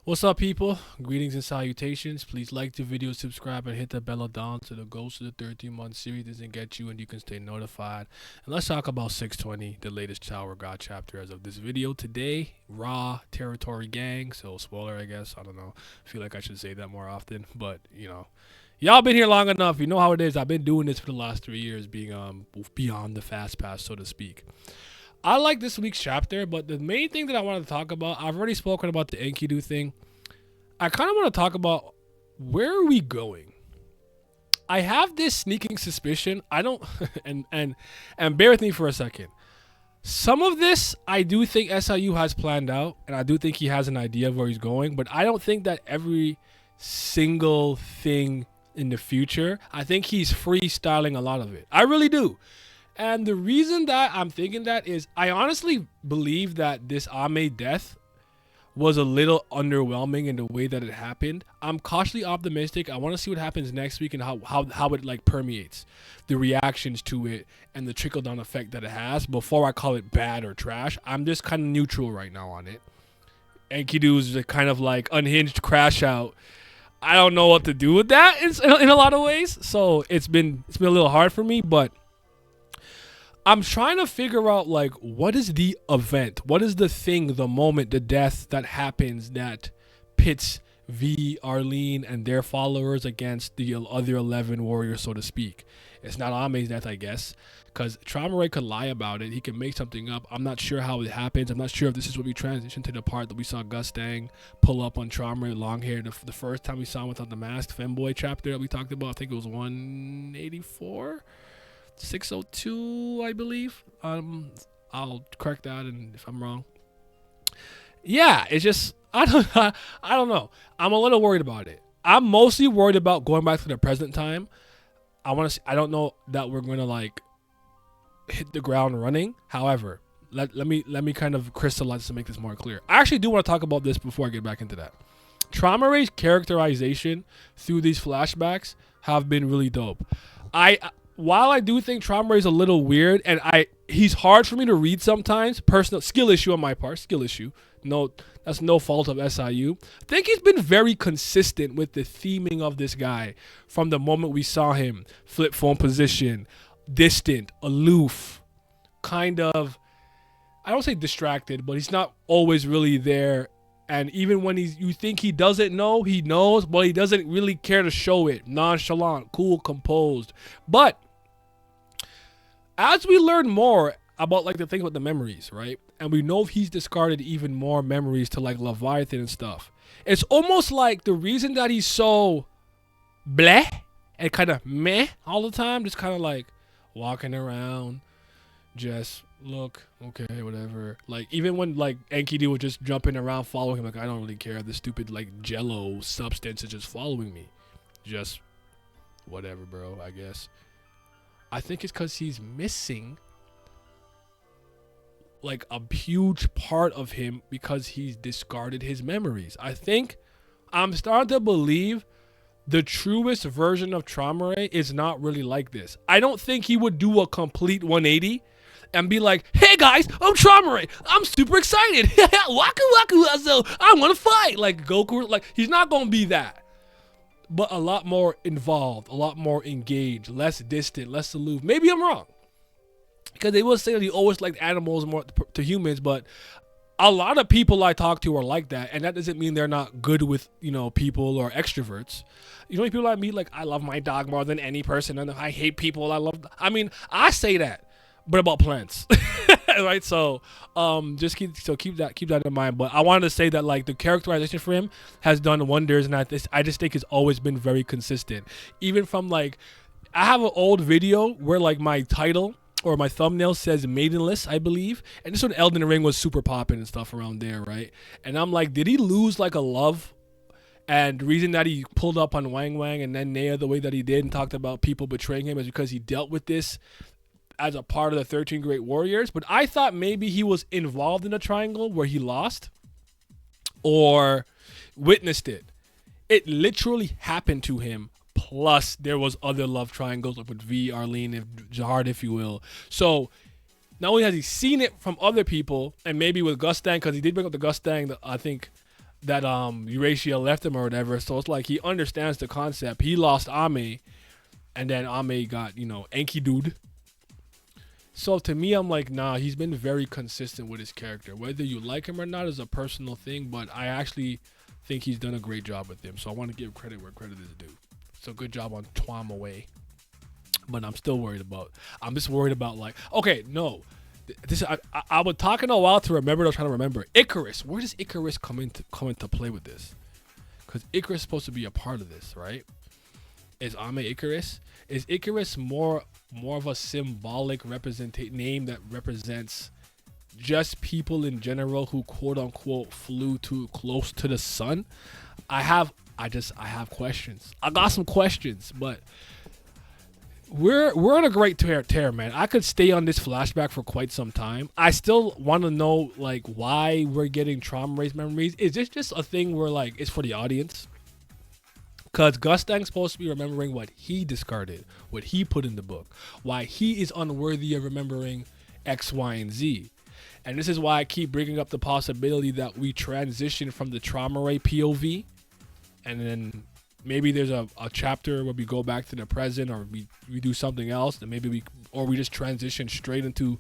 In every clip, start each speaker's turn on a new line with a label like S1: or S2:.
S1: What's up, people? Greetings and salutations. Please like the video, subscribe, and hit the bell down so the Ghost of the 13-month series doesn't get you and you can stay notified. And let's talk about 620, the latest Tower God chapter as of this video. Today, Raw Territory Gang. So, spoiler, I guess. I don't know. I feel like I should say that more often. But, y'all been here long enough. You know how it is. I've been doing this for the last 3 years, being beyond the fast pass, so to speak. I like this week's chapter, but the main thing that I wanted to talk about, I've already spoken about the Enkidu thing. I kind of want to talk about where are we going. I have this sneaking suspicion. I don't, and bear with me for a second. Some of this I do think SIU has planned out, and I do think he has an idea of where he's going. But I don't think that every single thing in the future. I think he's freestyling a lot of it. I really do. And the reason that I'm thinking that is I honestly believe that this Ame death was a little underwhelming in the way that it happened. I'm cautiously optimistic. I want to see what happens next week and how it like permeates the reactions to it and the trickle down effect that it has before I call it bad or trash. I'm just kind of neutral right now on it. Enkidu's a kind of like unhinged crash out. I don't know what to do with that in a lot of ways. So it's been a little hard for me, but I'm trying to figure out like what is the event, what is the thing, the moment, the death that happens that pits V, Arlene, and their followers against the other 11 warriors, so to speak. It's not Ame's death, I guess, because Traumerei could lie about it. He can make something up. I'm not sure how it happens. I'm not sure if this is what we transition to the part that we saw Gustang pull up on Traumerei, long hair, the first time we saw him without the mask, femboy chapter that we talked about. I think it was 184. 602, I believe. I'll correct that, and if I'm wrong, yeah, it's just I don't know. I'm a little worried about it. I'm mostly worried about going back to the present time. I don't know that we're going to like hit the ground running. However, let me kind of crystallize to make this more clear. I actually do want to talk about this before I get back into that. Traumerei's characterization through these flashbacks have been really dope. While I do think Traumerei is a little weird and he's hard for me to read sometimes, personal skill issue on my part, skill issue. No, that's no fault of SIU. I think he's been very consistent with the theming of this guy from the moment we saw him flip phone position, distant, aloof, kind of, I don't say distracted, but he's not always really there. And even when you think he doesn't know, he knows, but he doesn't really care to show it. Nonchalant, cool, composed. But as we learn more about like the thing with the memories, right? And we know he's discarded even more memories to like Leviathan and stuff. It's almost like the reason that he's so bleh and kind of meh all the time, just kind of like walking around, just look, okay, whatever. Like even when like Enkidu was just jumping around following him, like I don't really care. This stupid like jello substance is just following me. Just whatever, bro, I guess. I think it's because he's missing like a huge part of him because he's discarded his memories. I think I'm starting to believe the truest version of Traumerei is not really like this. I don't think he would do a complete 180 and be like, hey guys, I'm Traumerei. I'm super excited. Waku waku, so I want to fight. Like Goku, like he's not going to be that. But a lot more involved, a lot more engaged, less distant, less aloof. Maybe I'm wrong. Because they will say that he always liked animals more to humans, but a lot of people I talk to are like that, and that doesn't mean they're not good with, people or extroverts. You know, people I meet, like, I love my dog more than any person, and I hate people I say that, but about plants. Right? So just keep that in mind. But I wanted to say that like the characterization for him has done wonders, and I just think it's always been very consistent. Even from like, I have an old video where like my title or my thumbnail says Maidenless, I believe, and this when Elden Ring was super popping and stuff around there, right? And I'm like, did he lose like a love? And the reason that he pulled up on Wang Wang and then Nea the way that he did and talked about people betraying him is because he dealt with this as a part of the 13 Great Warriors. But I thought maybe he was involved in a triangle where he lost or witnessed it. It literally happened to him. Plus, there was other love triangles with V, Arlene, and Jahard, if you will. So, not only has he seen it from other people, and maybe with Gustang, because he did bring up the Gustang, I think Eurasia left him or whatever. So it's like he understands the concept. He lost Ame, and then Ame got, Enkidu'd. So to me, I'm like, nah, he's been very consistent with his character. Whether you like him or not is a personal thing, but I actually think he's done a great job with him. So I want to give credit where credit is due. So good job on Traumerei. But I'm just worried about like, okay, no. I was talking a while to remember. I was trying to remember Icarus. Where does Icarus come into play with this? Because Icarus is supposed to be a part of this, right? Is Ame Icarus? Is Icarus more of a symbolic name that represents just people in general who quote unquote flew too close to the sun? I have questions. I got some questions, but we're on a great tear, man. I could stay on this flashback for quite some time. I still want to know like why we're getting Traumerei's memories. Is this just a thing where like it's for the audience? Because Gustang's supposed to be remembering what he discarded, what he put in the book, why he is unworthy of remembering X, Y, and Z. And this is why I keep bringing up the possibility that we transition from the Traumerei POV, and then maybe there's a chapter where we go back to the present, or we do something else, and maybe we just transition straight into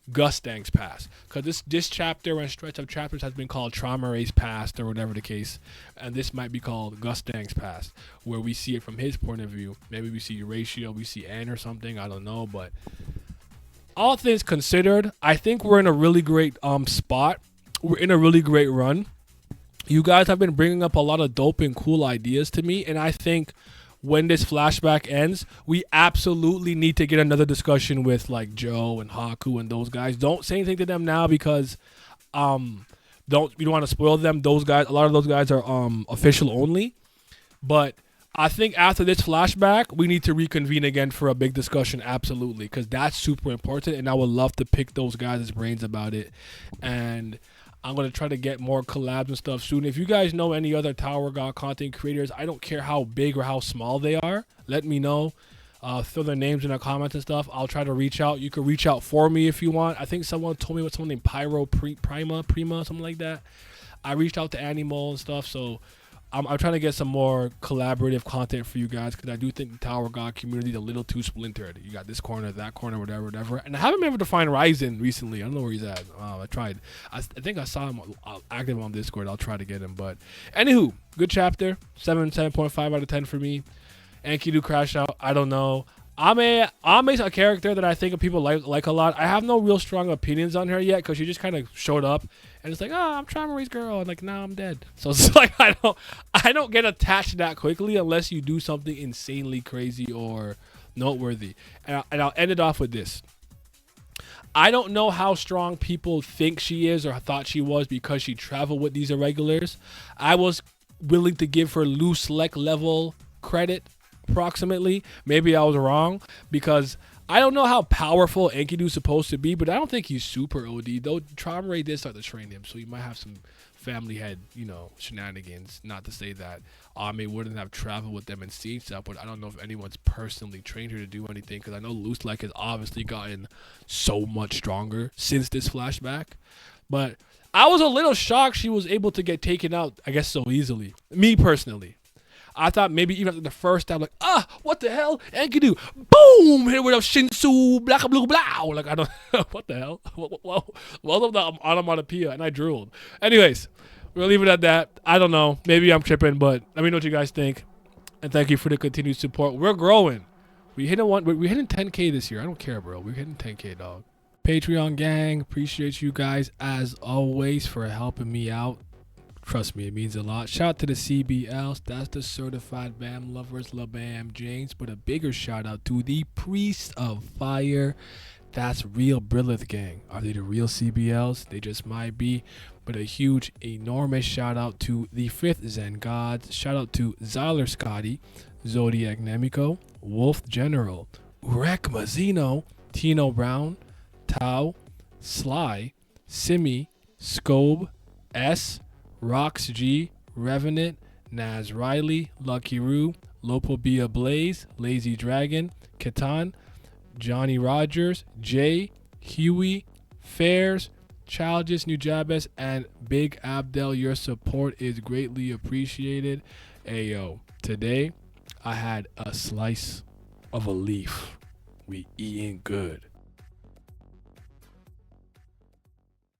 S1: Gustang's past, because this chapter and stretch of chapters has been called Traumerei's past or whatever the case, and this might be called Gustang's past, where we see it from his point of view. Maybe we see Eurasia, we see Anne or something, I don't know. But all things considered, I think we're in a really great spot. We're in a really great run. You guys have been bringing up a lot of dope and cool ideas to me, and I think when this flashback ends, we absolutely need to get another discussion with like Joe and Haku and those guys. Don't say anything to them now because we don't want to spoil them. Those guys, a lot of those guys are official only. But I think after this flashback, we need to reconvene again for a big discussion, absolutely, because that's super important, and I would love to pick those guys' brains about it. And I'm going to try to get more collabs and stuff soon. If you guys know any other Tower God content creators, I don't care how big or how small they are, let me know. Throw their names in the comments and stuff. I'll try to reach out. You can reach out for me if you want. I think someone told me what someone named Prima, something like that. I reached out to Animal and stuff, so I'm trying to get some more collaborative content for you guys, because I do think the Tower God community is a little too splintered. You got this corner, that corner, whatever. And I haven't been able to find Ryzen recently. I don't know where he's at. I tried. I think I saw him active on Discord. I'll try to get him. But anywho, good chapter. 7.5 out of 10 for me. Enkidu crash out. I don't know. Ame's a character that I think people like a lot. I have no real strong opinions on her yet, because she just kind of showed up and it's like, oh, I'm Traumerei's girl, and like, now I'm dead. So it's like I don't get attached that quickly unless you do something insanely crazy or noteworthy. And I'll end it off with this. I don't know how strong people think she is or thought she was because she traveled with these irregulars. I was willing to give her loose level credit. Approximately. Maybe I was wrong, because I don't know how powerful Enkidu's supposed to be, but I don't think he's super OD, though. Traumerei did start to train him, so he might have some family head, shenanigans. Not to say that Ame wouldn't have traveled with them and seen stuff, but I don't know if anyone's personally trained her to do anything, because I know Loose Like has obviously gotten so much stronger since this flashback. But I was a little shocked she was able to get taken out, I guess, so easily. Me personally. I thought maybe even after the first time, like, what the hell? Enkidu, boom, hit with a Shinsu, blah, blah, blah. Like, I don't, what the hell? Well, of the onomatopoeia, and I drooled. Anyways, we'll leave it at that. I don't know. Maybe I'm tripping, but let me know what you guys think. And thank you for the continued support. We're growing. We're hitting 10K this year. I don't care, bro. We're hitting 10K, dog. Patreon gang, appreciate you guys as always for helping me out. Trust me, it means a lot. Shout out to the CBLs. That's the certified BAM lovers, LaBam James. But a bigger shout out to the Priest of Fire. That's real Brilith gang. Are they the real CBLs? They just might be. But a huge, enormous shout out to the Fifth Zen Gods. Shout out to Zyler Scotty, Zodiac Nemiko, Wolf General, Urek Mazzino, Tino Brown, Tau, Sly, Simi, Scobe, S, Rox G, Revenant, Naz Riley, Lucky Roo, Lopobia Blaze, Lazy Dragon, Catan, Johnny Rogers, Jay, Huey, Fairs, Childish Nujabes and Big Abdel, your support is greatly appreciated. Hey yo, today I had a slice of a leaf. We eating good.